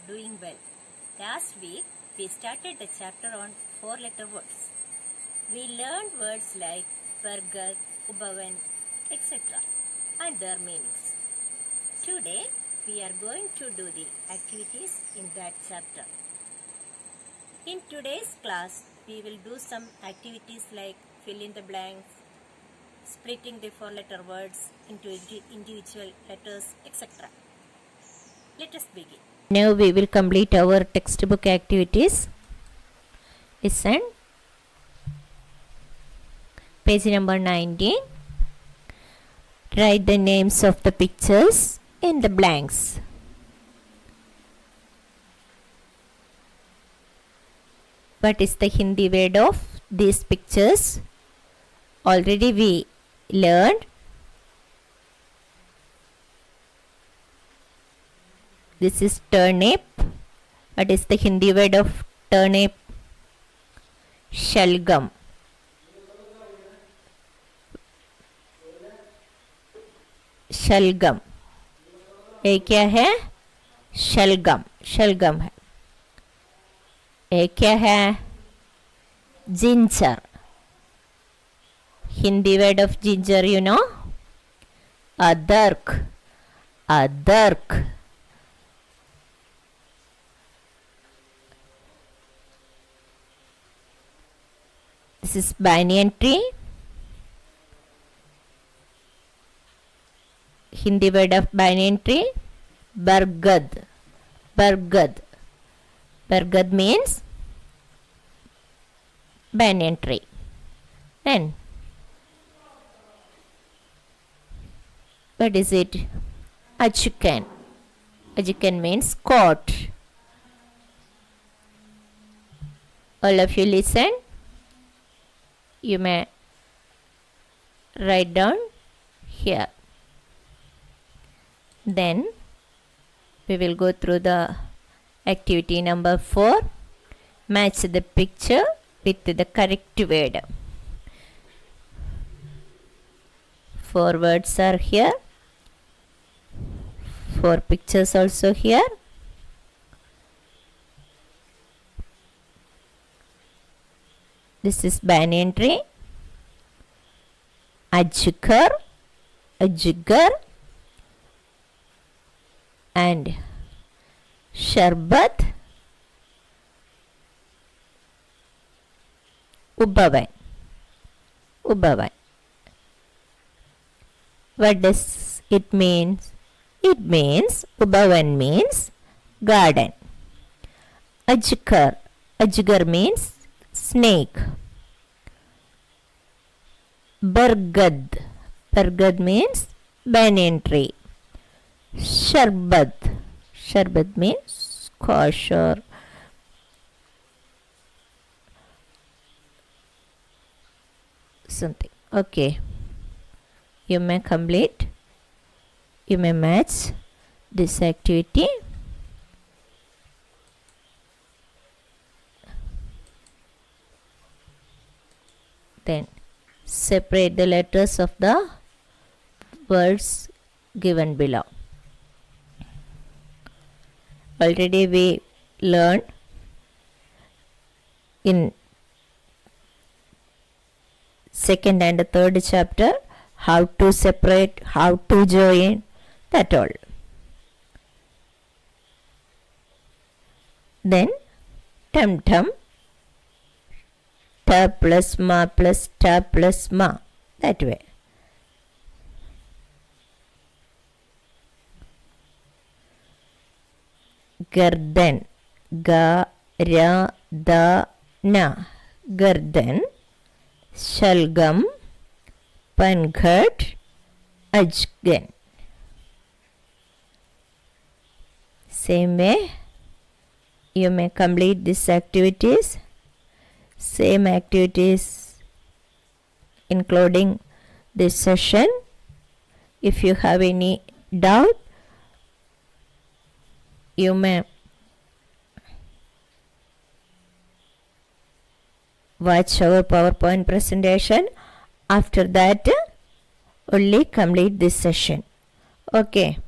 doing well. Last week we started the chapter on 4-letter words. We learned words like Bargat, Ubavan, etc. and their meanings. Today we are going to do the activities in that chapter. In today's class we will do some activities like fill in the blanks, splitting the 4-letter words into individual letters, etc. Let us begin. Now we will complete our textbook activities. Listen. Page number 19. Write the names of the pictures in the blanks. What is the Hindi word of these pictures? Already we learned. This is turnip. What is the Hindi word of turnip? Shalgam. शलगम. ये क्या है? शलगम. शलगम है. ये क्या है? Ginger. Hindi word of ginger you know? अदरक. अदरक. This is banyan tree. Hindi word of banyan tree, bargad. Bargad. Bargad means banyan tree. Then what is it? Ajukan. Ajukan means coat. All of you listen. You may write down here. Then we will go through the activity number 4. Match the picture with the correct word. 4 words are here. 4 pictures also here. This is banyan tree. Ajgar. Ajgar. And Sharbat, Ubavan. Ubavan. What does it mean? It means, Ubavan means garden. Ajgar. Ajgar means snake. Bargad. Bargad means banyan tree. Sharbat. Sharbat means squash or something. Okay. You may complete. You may match this activity. Then separate the letters of the words given below. Already we learned in second and third chapter how to separate, how to join, that all. Then tum tum, ta plus ma plus ta plus ma, that way. Garden. Ga ra da na. Garden. Shalgam. Panghat. Ajgan. Same way you may complete these activities. Same activities including this session. If you have any doubt, you may watch our PowerPoint presentation. After that, only complete this session. Okay.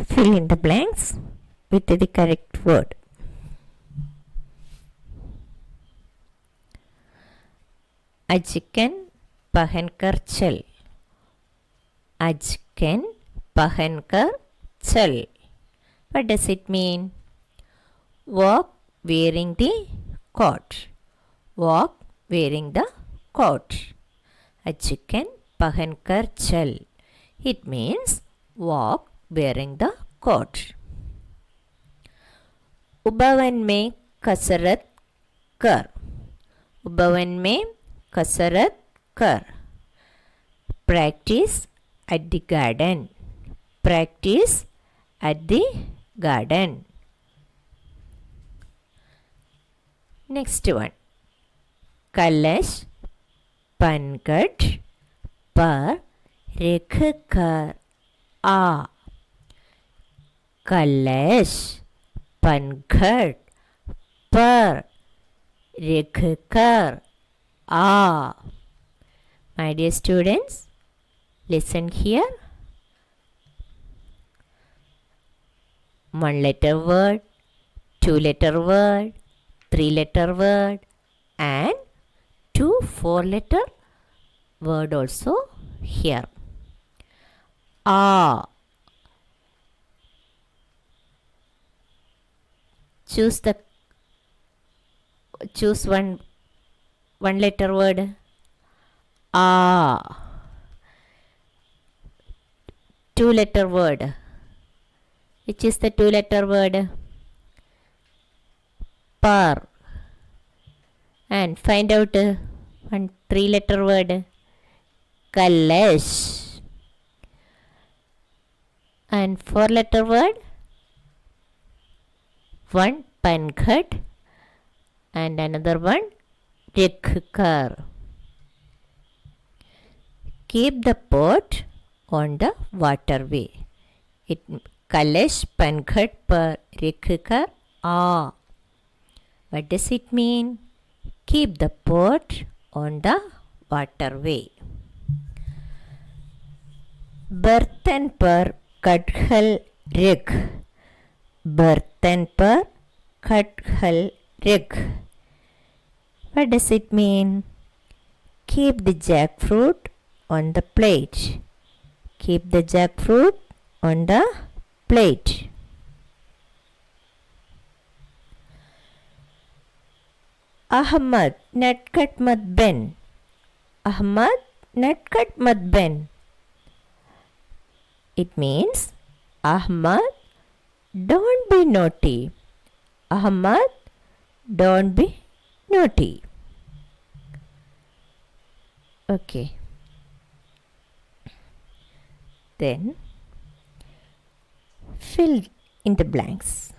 Fill in the blanks with the correct word. Ajkan pahankar chal. Ajkan pahankar chal. What does it mean? Walk wearing the coat. Walk wearing the coat. Ajkan pahankar chal. It means walk wearing the coat. उपवन में कसरत कर. उपवन में कसरत कर. Practice at the garden. Practice at the garden. Next one. कलश पनघट पर रख कर आ. कलश पनघट पर रख कर आ. My dear students, listen here. One letter word, two letter word, three letter word, and two four letter word also here. A. Choose one letter word. A. Two letter word. Which is the two letter word? Par. And find out one three letter word. Kalash. And four letter word. One pankhat and another one rikhkar. Keep the pot on the waterway. It Kalash pankhat par rikhkar a. What does it mean? Keep the pot on the waterway. बर्तन पर कटहल रख. बर्तन पर कटहल रख. What does it mean? Keep the jackfruit on the plate. Keep the jackfruit on the plate. Ahmad नटखट मत बन. Ahmad नटखट मत बन. It means Ahmad, don't be naughty. Ahmad, don't be naughty. Okay. Then fill in the blanks.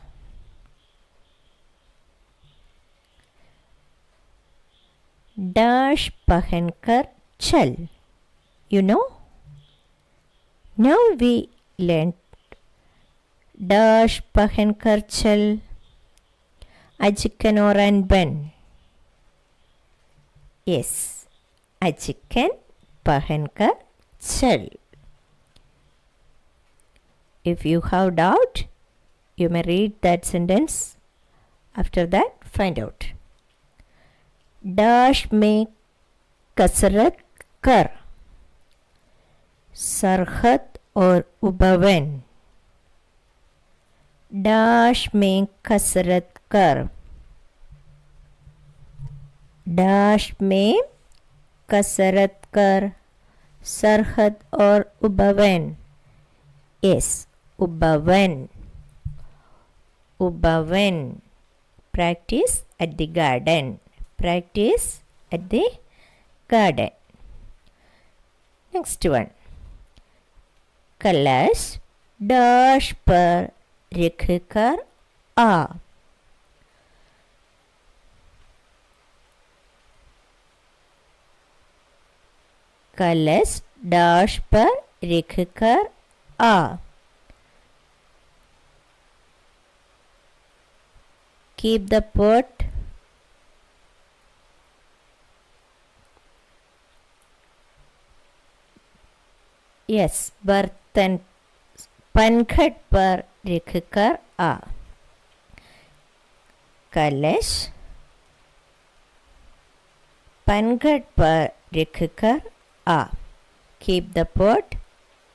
Dash pahankar chal. You know? Now we learnt dash pahankar chal. Ajkan or ban. Yes. Ajkan pahankar chal. If you have doubt, you may read that sentence. After that, find out. Dash में कसरत कर. सरहद और उपवन. dash में कसरत कर. dash में कसरत कर. सरहद और उपवन. Yes, उपवन. उपवन. Practice at the garden. Practice at the garden. Next one. कलश dash पर रख कर आ. कलश dash पर रख कर आ. Keep the pot yes बर्तन पनघट पर रख कर आ. कलश पनघट पर रखकर आ. Keep the pot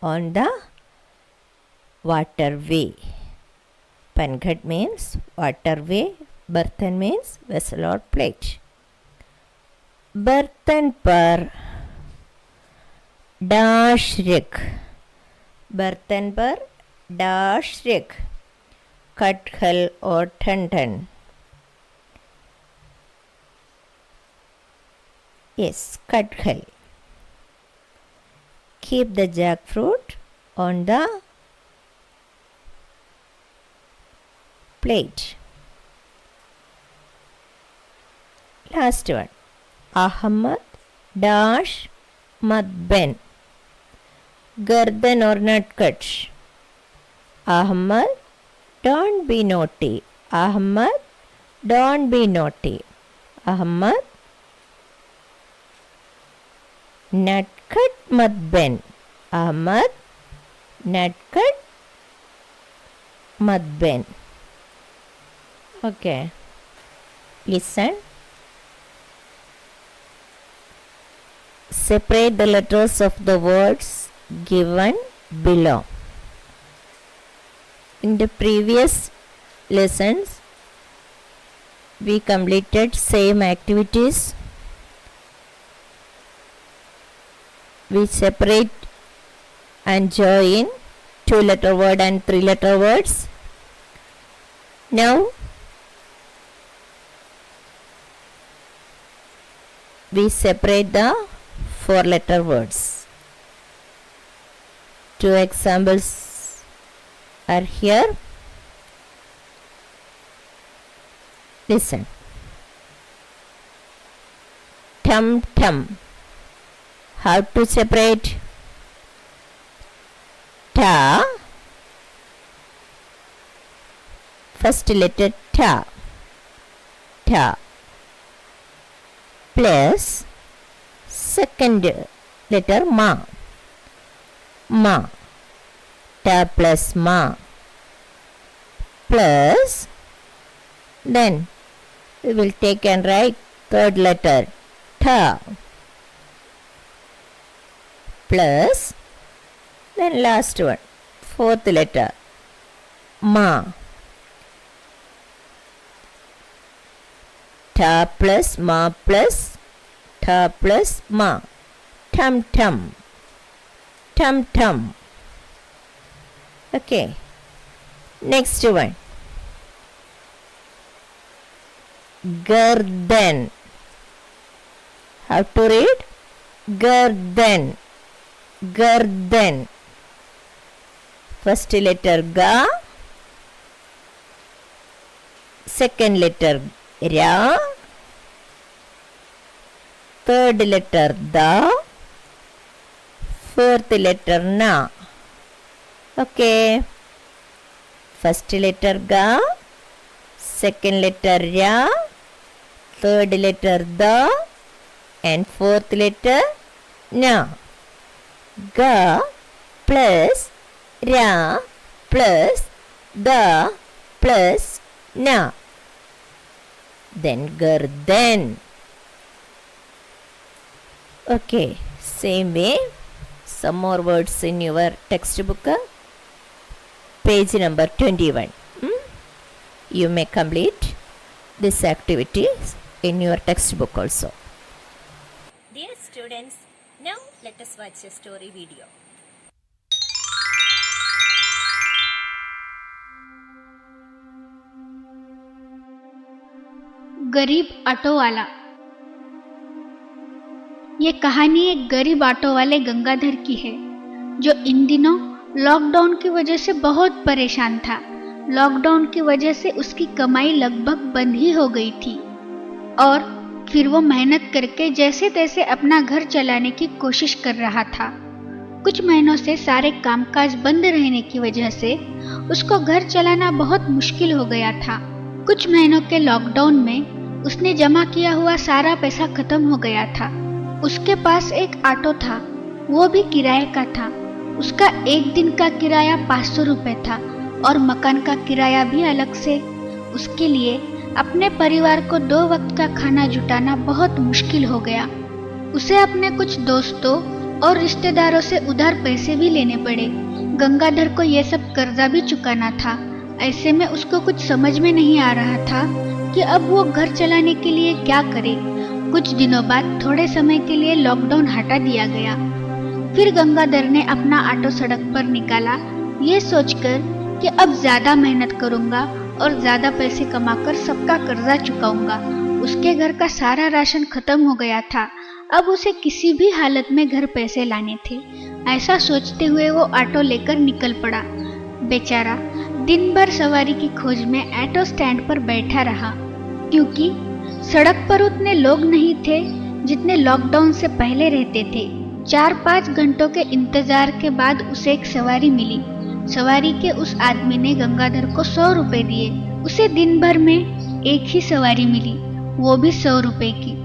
on the waterway. Panghat means waterway. Bartan means vessel or plate. बर्तन पर dash रख. बर्तन पर dash रख. कटहल और ठंडन. Yes, कटहल. Keep the jackfruit on the plate. Last one. Ahmad dash madben. Garden or nutcuts. Ahmad, don't be naughty. Ahmad, don't be naughty. Ahmad, nutcut madben. Ahmad, nutcut madben. Okay. Listen. Separate the letters of the words given below. In the previous lessons, we completed same activities. We separate and join 2-letter word and 3-letter words. Now, we separate the 4-letter words. 2 examples are here. Listen. Tum tum. How to separate? Ta. First letter ta. Ta. Plus second letter ma. Ma. Ta plus ma. Plus then we will take and write third letter ta. Plus then last one, fourth letter ma. Ta plus ma plus ta plus ma. Tum tum. Tum tum. Okay. Next one. Garden. How to read? Garden. Garden. First letter ga. Second letter ra. Third letter da. Fourth letter na. Okay. First letter ga. Second letter ra. Third letter da. And fourth letter na. Ga plus ra plus da plus na. Then garden. Okay, same way some more words in your textbook, page number 21. You may complete this activity in your textbook also. Dear students, now let us watch a story video. गरीब auto वाला। ये कहानी एक गरीब auto वाले गंगाधर की है, जो इन दिनों लॉकडाउन की वजह से बहुत परेशान था। लॉकडाउन की वजह से उसकी कमाई लगभग बंद ही हो गई थी और फिर वो मेहनत करके जैसे तैसे अपना घर चलाने की कोशिश कर रहा था। कुछ महीनों से सारे कामकाज बंद रहने की वजह से उसको घर चलाना बहुत मुश्किल हो गया था। कुछ महीनों के लॉकडाउन में उसने जमा किया हुआ सारा पैसा खत्म हो गया था। उसके पास एक ऑटो था, वो भी किराए का था। उसका एक दिन का किराया 500 रुपये था और मकान का किराया भी अलग से। उसके लिए अपने परिवार को 2 वक्त का खाना जुटाना बहुत मुश्किल हो गया। उसे अपने कुछ दोस्तों और रिश्तेदारों से उधार पैसे भी लेने पड़े। गंगाधर को ये सब कर्जा भी चुकाना था। ऐसे में उसको कुछ समझ में नहीं आ रहा था कि अब वो घर चलाने के लिए क्या करे। कुछ दिनों बाद थोड़े समय के लिए लॉकडाउन हटा दिया गया। फिर गंगाधर ने अपना ऑटो सड़क पर निकाला, ये सोचकर कि अब ज्यादा मेहनत करूंगा और ज्यादा पैसे कमाकर सबका कर्जा चुकाऊंगा। उसके घर का सारा राशन खत्म हो गया था। अब उसे किसी भी हालत में घर पैसे लाने थे। ऐसा सोचते हुए वो ऑटो लेकर निकल पड़ा। बेचारा दिन भर सवारी की खोज में ऑटो स्टैंड पर बैठा रहा, क्योंकि सड़क पर उतने लोग नहीं थे जितने लॉकडाउन से पहले रहते थे। 4-5 घंटों के इंतजार के बाद उसे एक सवारी मिली। सवारी के उस आदमी ने गंगाधर को 100 रुपए दिए। उसे दिन भर में एक ही सवारी मिली, वो भी 100 रुपए की।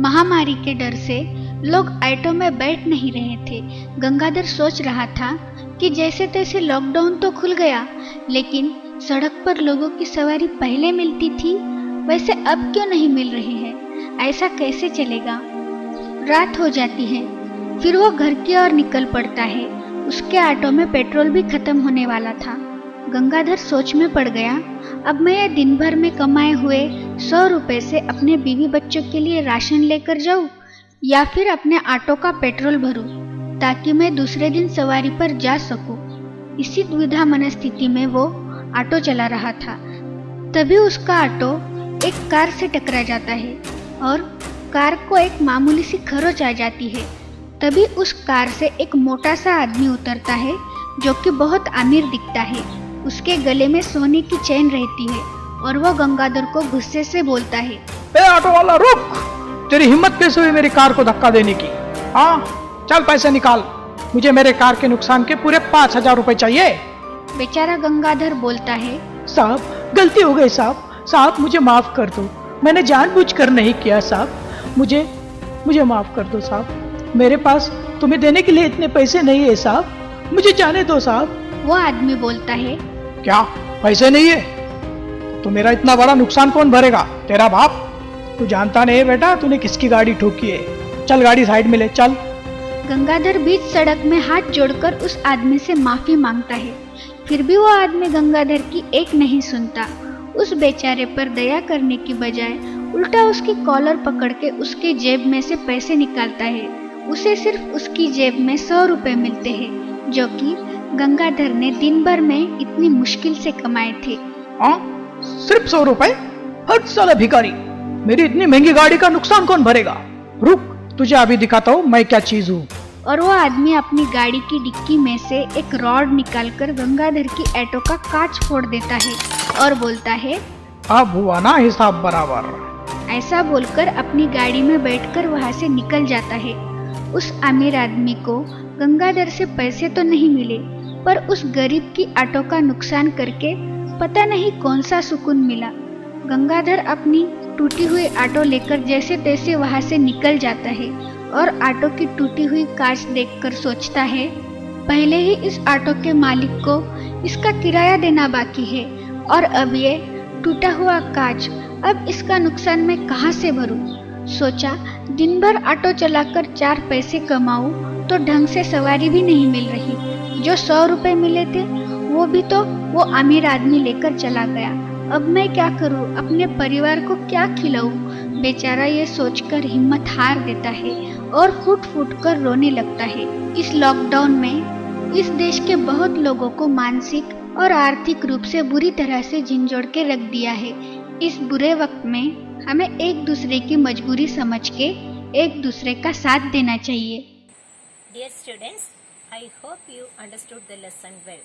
महामारी के डर से लोग ऑटो में बैठ नहीं रहे थे। गंगाधर सोच रहा था कि जैसे तैसे लॉकडाउन तो खुल गया, लेकिन सड़क पर लोगों की सवारी पहले मिलती थी, वैसे अब क्यों नहीं मिल रही है? ऐसा कैसे चलेगा? रात हो जाती है। फिर वो घर की ओर निकल पड़ता है। उसके ऑटो में पेट्रोल भी खत्म होने वाला था। गंगाधर सोच में पड़ गया, अब मैं ये दिन भर में कमाए हुए 100 रुपए से अपने बीवी बच्चों के लिए राशन लेकर जाऊं या फिर अपने ऑटो का पेट्रोल भरूं ताकि मैं दूसरे दिन सवारी पर जा सकूं। इसी द्विधा मनस्थिति में वो ऑटो चला रहा था। तभी उसका ऑटो एक कार से टकरा जाता है और कार को एक मामूली सी खरोंच आ जाती है। तभी उस कार से एक मोटा सा आदमी उतरता है जो कि बहुत अमीर दिखता है। उसके गले में सोने की चेन रहती है और वो गंगाधर को गुस्से से बोलता है, ए ऑटो वाला रुक! तेरी हिम्मत कैसे हुई मेरी कार को धक्का देने की? हाँ, चल पैसे निकाल। मुझे मेरे कार के नुकसान के पूरे 5000 रुपए चाहिए। बेचारा गंगाधर बोलता है, साहब गलती हो गई साहब, साहब मुझे माफ कर दो, मैंने जानबूझकर नहीं किया साहब, मुझे माफ कर दो साहब, मेरे पास तुम्हें देने के लिए इतने पैसे नहीं है साहब, मुझे जाने दो साहब। वो आदमी बोलता है, क्या पैसे नहीं है? तो मेरा इतना बड़ा नुकसान कौन भरेगा? तेरा बाप? तू जानता नहीं बेटा तूने किसकी गाड़ी ठोकी है। चल गाड़ी साइड में ले चल। गंगाधर बीच सड़क में हाथ जोड़कर उस आदमी से माफी मांगता है। फिर भी वो आदमी गंगाधर की एक नहीं सुनता। उस बेचारे पर दया करने की बजाय उल्टा उसकी कॉलर पकड़ के उसके जेब में से पैसे निकालता है। उसे सिर्फ उसकी जेब में 100 रुपए मिलते हैं, जो कि गंगाधर ने दिन भर में इतनी मुश्किल से कमाए थे। हाँ, सिर्फ 100 रुपए? हद साला भिखारी, मेरी इतनी महंगी गाड़ी का नुकसान कौन भरेगा? रुक, तुझे अभी दिखाता हूँ मैं क्या चीज हूँ। और वो आदमी अपनी गाड़ी की डिक्की में से एक रॉड निकालकर गंगाधर की ऑटो का कांच फोड़ देता है और बोलता है, अब हुआ ना हिसाब बराबर। ऐसा बोलकर अपनी गाड़ी में बैठकर वहां से निकल जाता है। उस अमीर आदमी को गंगाधर से पैसे तो नहीं मिले, पर उस गरीब की ऑटो का नुकसान करके पता नहीं कौन सा सुकून मिला। गंगाधर अपनी टूटी हुई ऑटो लेकर जैसे तैसे वहां से निकल जाता है और ऑटो की टूटी हुई कांच देखकर सोचता है, पहले ही इस ऑटो के मालिक को इसका किराया देना बाकी है और अब ये टूटा हुआ कांच, अब इसका नुकसान मैं कहाँ से भरूं? सोचा दिन भर ऑटो चलाकर 4 पैसे कमाऊं तो ढंग से सवारी भी नहीं मिल रही। जो 100 रुपए मिले थे वो भी तो वो अमीर आदमी लेकर चला गया। अब मैं क्या करूं? अपने परिवार को क्या खिलाऊं? बेचारा ये सोचकर हिम्मत हार देता है और फूट फूट कर रोने लगता है। इस लॉकडाउन में इस देश के बहुत लोगों को मानसिक और आर्थिक रूप से बुरी तरह से झिंझोड़ के रख दिया है। इस बुरे वक्त में हमें एक दूसरे की मजबूरी समझ के एक दूसरे का साथ देना चाहिए। Dear students, I hope you understood the lesson well.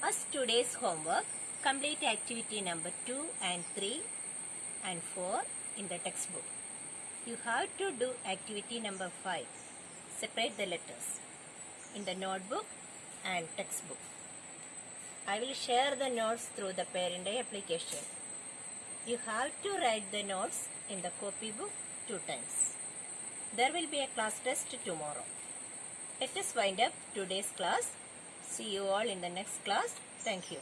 As today's homework, complete activity number 2 and 3 and 4 in the textbook. You have to do activity number 5. Separate the letters in the notebook and textbook. I will share the notes through the Parent Day application. You have to write the notes in the copybook 2 times. There will be a class test tomorrow. Let us wind up today's class. See you all in the next class. Thank you.